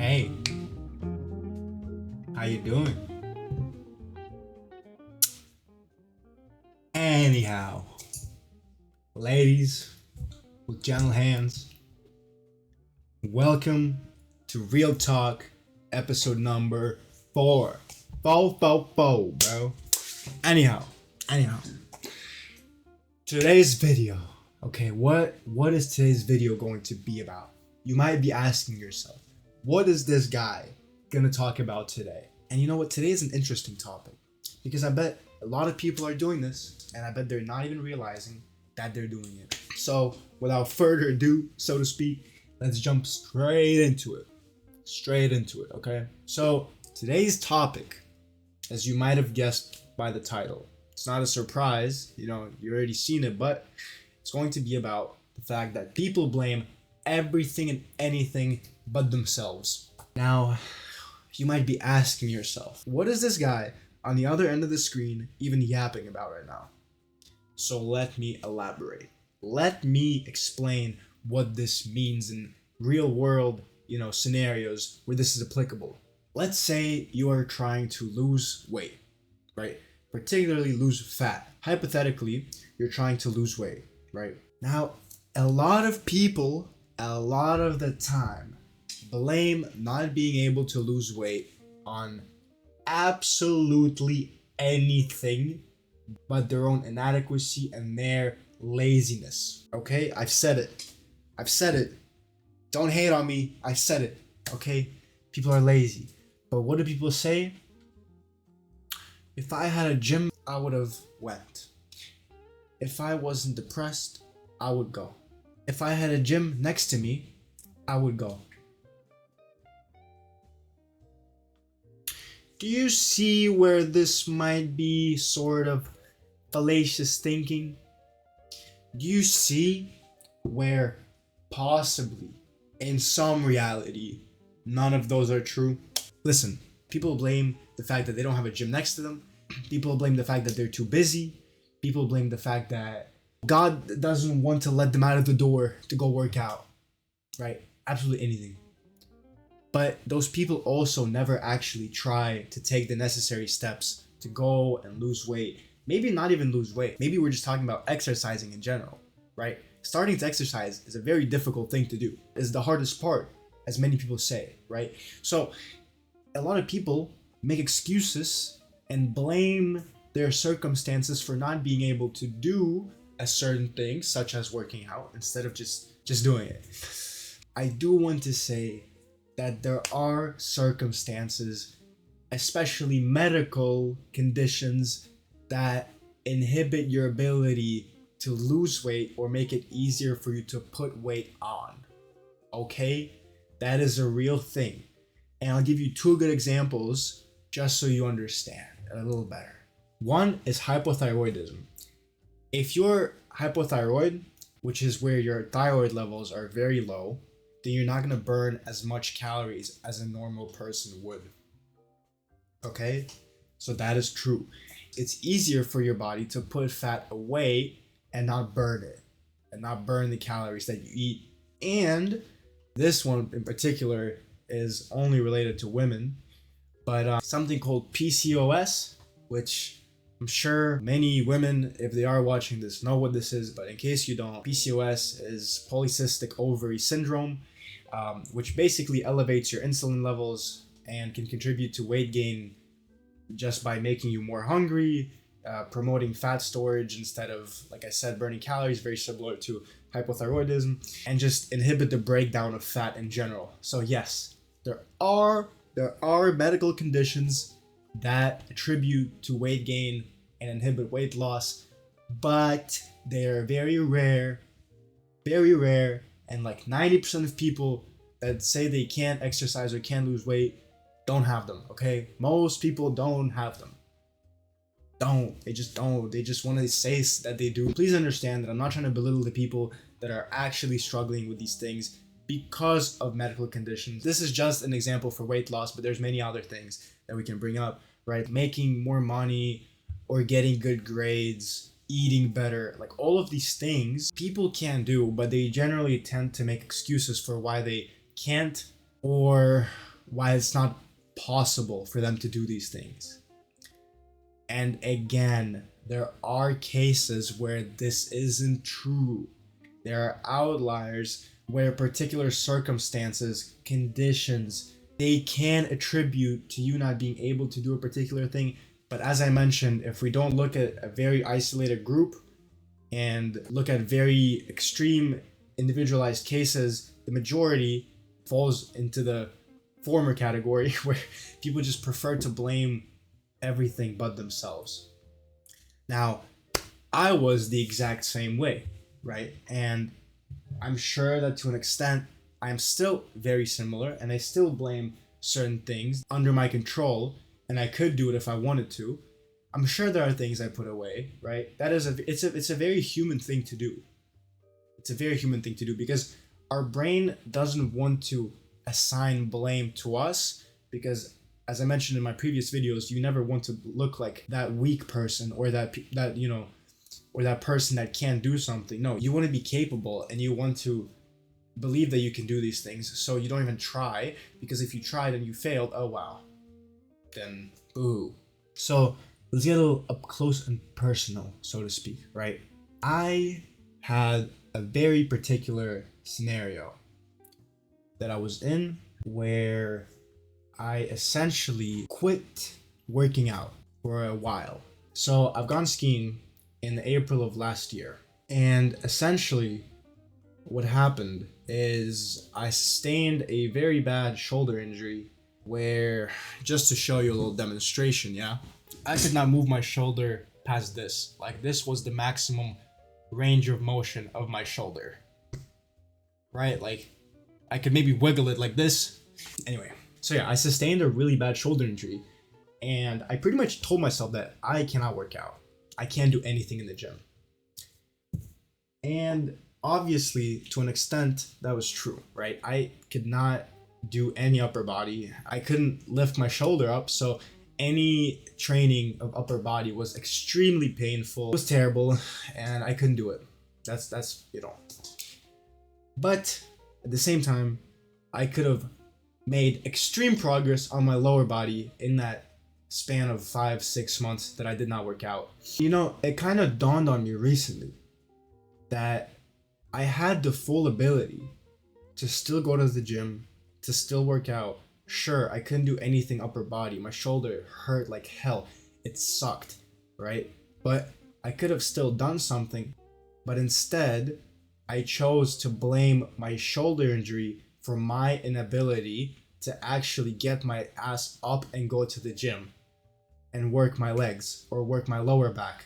Hey, how you doing? Anyhow, ladies with gentle hands, welcome to Real Talk, episode number 4. Four, bro. Anyhow, today's video. Okay, what is today's video going to be about? You might be asking yourself, what is this guy gonna talk about today? And you know what? Today is an interesting topic because I bet a lot of people are doing this, and I bet they're not even realizing that they're doing it. So, without further ado, so to speak, let's jump straight into it. Okay? So, today's topic, as you might have guessed by the title, it's not a surprise, you already seen it, but it's going to be about the fact that people blame everything and anything but themselves. Now, you might be asking yourself, what is this guy on the other end of the screen even yapping about right now? So let me elaborate. Let me explain what this means in real world, scenarios where this is applicable. Let's say you are trying to lose weight, right? Particularly lose fat. Hypothetically, you're trying to lose weight, right? Now, a lot of people, a lot of the time, blame not being able to lose weight on absolutely anything but their own inadequacy and their laziness. Okay? I've said it. Don't hate on me. I said it. Okay? People are lazy. But what do people say? If I had a gym, I would have went. If I wasn't depressed, I would go. If I had a gym next to me, I would go. Do you see where this might be sort of fallacious thinking? Do you see where possibly, in some reality, none of those are true? Listen, people blame the fact that they don't have a gym next to them. People blame the fact that they're too busy. People blame the fact that God doesn't want to let them out of the door to go work out. Right? Absolutely anything. But those people also never actually try to take the necessary steps to go and lose weight. Maybe not even lose weight. Maybe we're just talking about exercising in general, right? Starting to exercise is a very difficult thing to do. It's the hardest part, as many people say, right? So a lot of people make excuses and blame their circumstances for not being able to do a certain thing, such as working out, instead of just doing it. I do want to say that there are circumstances, especially medical conditions, that inhibit your ability to lose weight or make it easier for you to put weight on. Okay? That is a real thing. And I'll give you 2 good examples just so you understand a little better. One is hypothyroidism. If you're hypothyroid, which is where your thyroid levels are very low, then you're not going to burn as much calories as a normal person would. Okay? So that is true. It's easier for your body to put fat away and not burn it, and not burn the calories that you eat. And this one in particular is only related to women, but something called PCOS, which I'm sure many women, if they are watching this, know what this is, but in case you don't, PCOS is polycystic ovary syndrome, which basically elevates your insulin levels and can contribute to weight gain just by making you more hungry, promoting fat storage instead of, like I said, burning calories, very similar to hypothyroidism, and just inhibit the breakdown of fat in general. So yes, there are medical conditions that attribute to weight gain and inhibit weight loss, but they are very rare, and like 90% of people that say they can't exercise or can't lose weight don't have them, okay? Most people don't have them. They just don't. They just want to say that they do. Please understand that I'm not trying to belittle the people that are actually struggling with these things because of medical conditions. This is just an example for weight loss, but there's many other things that we can bring up, right? Making more money or getting good grades, eating better, like all of these things people can do, but they generally tend to make excuses for why they can't, or why it's not possible for them to do these things. And again, there are cases where this isn't true. There are outliers where particular circumstances, conditions, they can attribute to you not being able to do a particular thing. But as I mentioned, if we don't look at a very isolated group and look at very extreme individualized cases, the majority falls into the former category where people just prefer to blame everything but themselves. Now, I was the exact same way, right? And I'm sure that to an extent, I'm still very similar, and I still blame certain things under my control, and I could do it if I wanted to. I'm sure there are things I put away, right? It's a very human thing to do. It's a very human thing to do because our brain doesn't want to assign blame to us because, as I mentioned in my previous videos, you never want to look like that weak person or that person that can't do something. No, you want to be capable and you want to believe that you can do these things, so you don't even try, because if you tried and you failed, oh wow, then boo. So let's get a little up close and personal, so to speak, right? I had a very particular scenario that I was in where I essentially quit working out for a while. So I've gone skiing in April of last year, and essentially what happened is I sustained a very bad shoulder injury where, just to show you a little demonstration, yeah, I could not move my shoulder past this. Like, this was the maximum range of motion of my shoulder, right? Like, I could maybe wiggle it like this. Anyway, so yeah, I sustained a really bad shoulder injury, and I pretty much told myself that I cannot work out. I can't do anything in the gym. And obviously, to an extent, that was true, right? I could not do any upper body. I couldn't lift my shoulder up, so any training of upper body was extremely painful. It was terrible, and I couldn't do it. That's But at the same time, I could have made extreme progress on my lower body in that span of 5-6 months that I did not work out. It kind of dawned on me recently that I had the full ability to still go to the gym, to still work out. Sure, I couldn't do anything upper body. My shoulder hurt like hell. It sucked, right? But I could have still done something. But instead, I chose to blame my shoulder injury for my inability to actually get my ass up and go to the gym and work my legs or work my lower back.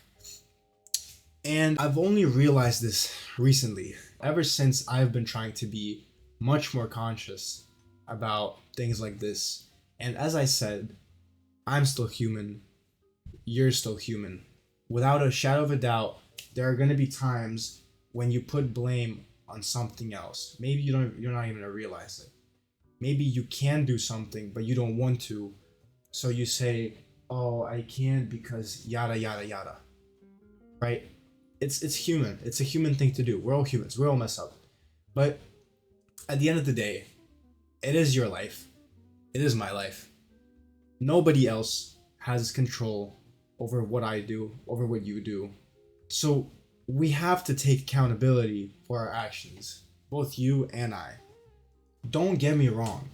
And I've only realized this recently, ever since I've been trying to be much more conscious about things like this. And as I said, I'm still human. You're still human. Without a shadow of a doubt, there are going to be times when you put blame on something else. Maybe you're not even gonna realize it. Maybe you can do something, but you don't want to. So you say, oh, I can't because yada, yada, yada. Right? It's human. It's a human thing to do. We're all humans. We all mess up. But at the end of the day, it is your life. It is my life. Nobody else has control over what I do, over what you do. So we have to take accountability for our actions, both you and I. Don't get me wrong.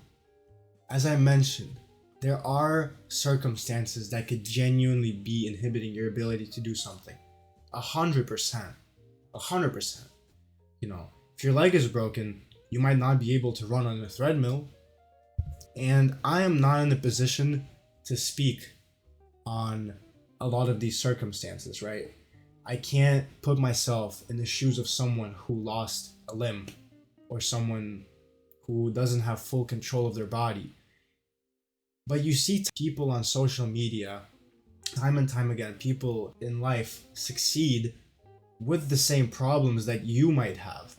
As I mentioned, there are circumstances that could genuinely be inhibiting your ability to do something. 100%. 100%. If your leg is broken, you might not be able to run on a treadmill. And I am not in a position to speak on a lot of these circumstances, right? I can't put myself in the shoes of someone who lost a limb or someone who doesn't have full control of their body. But you see people on social media, time and time again, people in life succeed with the same problems that you might have.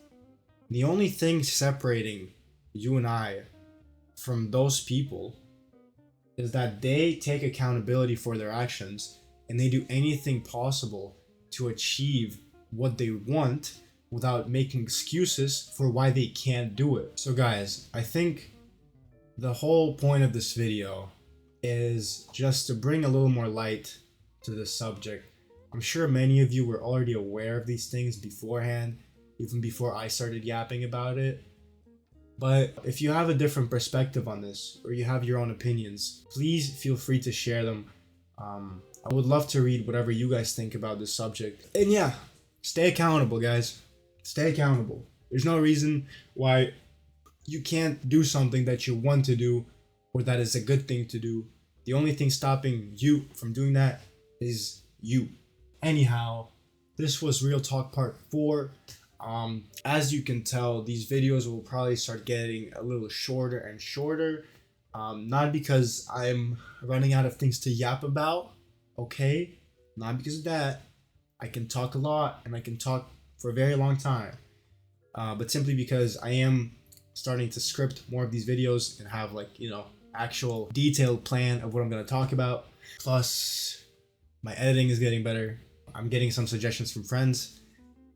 The only thing separating you and I from those people is that they take accountability for their actions and they do anything possible to achieve what they want without making excuses for why they can't do it. So guys, I think The whole point of this video is just to bring a little more light to this subject. I'm sure many of you were already aware of these things beforehand, even before I started yapping about it. But if you have a different perspective on this, or you have your own opinions, please feel free to share them. I would love to read whatever you guys think about this subject. And yeah, stay accountable, guys. Stay accountable. There's no reason why you can't do something that you want to do or that is a good thing to do. The only thing stopping you from doing that is you. Anyhow, this was Real Talk Part 4. As you can tell, these videos will probably start getting a little shorter and shorter. Not because I'm running out of things to yap about, okay? Not because of that. I can talk a lot and I can talk for a very long time. But simply because I am starting to script more of these videos and have, like, you know, actual detailed plan of what I'm going to talk about. Plus, my editing is getting better. I'm getting some suggestions from friends.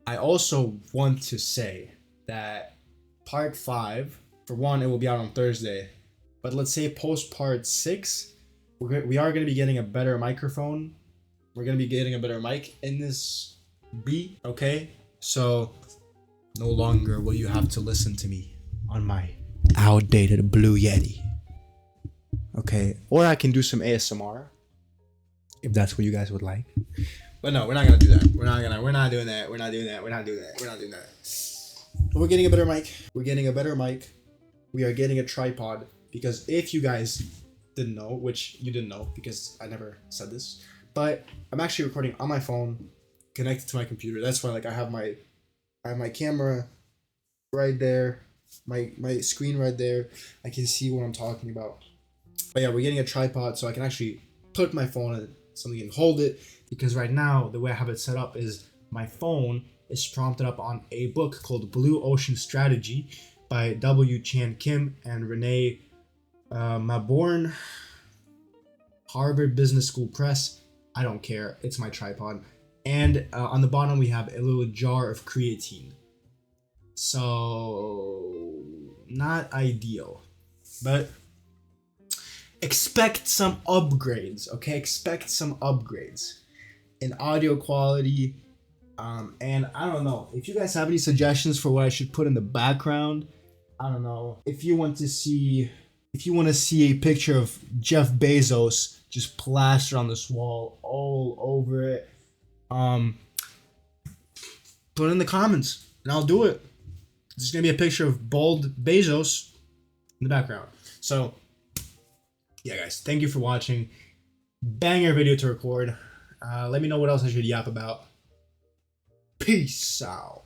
I also want to say that part 5, for one, it will be out on Thursday. But let's say post part 6, we are going to be getting a better microphone. We're going to be getting a better mic in this beat, okay? So no longer will you have to listen to me on my outdated Blue Yeti. Okay, or I can do some ASMR if that's what you guys would like. But no, we're not gonna do that. We're not doing that. We're not doing that. But we're getting a better mic. We are getting a tripod because if you guys didn't know, which you didn't know because I never said this, but I'm actually recording on my phone connected to my computer. That's why, like, I have my camera right there, my screen right there. I can see what I'm talking about. But yeah, we're getting a tripod so I can actually put my phone in something and hold it, because right now the way I have it set up is my phone is prompted up on a book called Blue Ocean Strategy by W. Chan Kim and Renee Maborn, Harvard Business School Press. I don't care. It's my tripod. And on the bottom we have a little jar of creatine. So not ideal, but expect some upgrades, okay? Expect some upgrades in audio quality. And I don't know if you guys have any suggestions for what I should put in the background. I don't know if you want to see a picture of Jeff Bezos just plastered on this wall all over it. Put it in the comments and I'll do it. There's gonna be a picture of bald Bezos in the background. So yeah, guys, thank you for watching. Banger video to record. Let me know what else I should yap about. Peace out.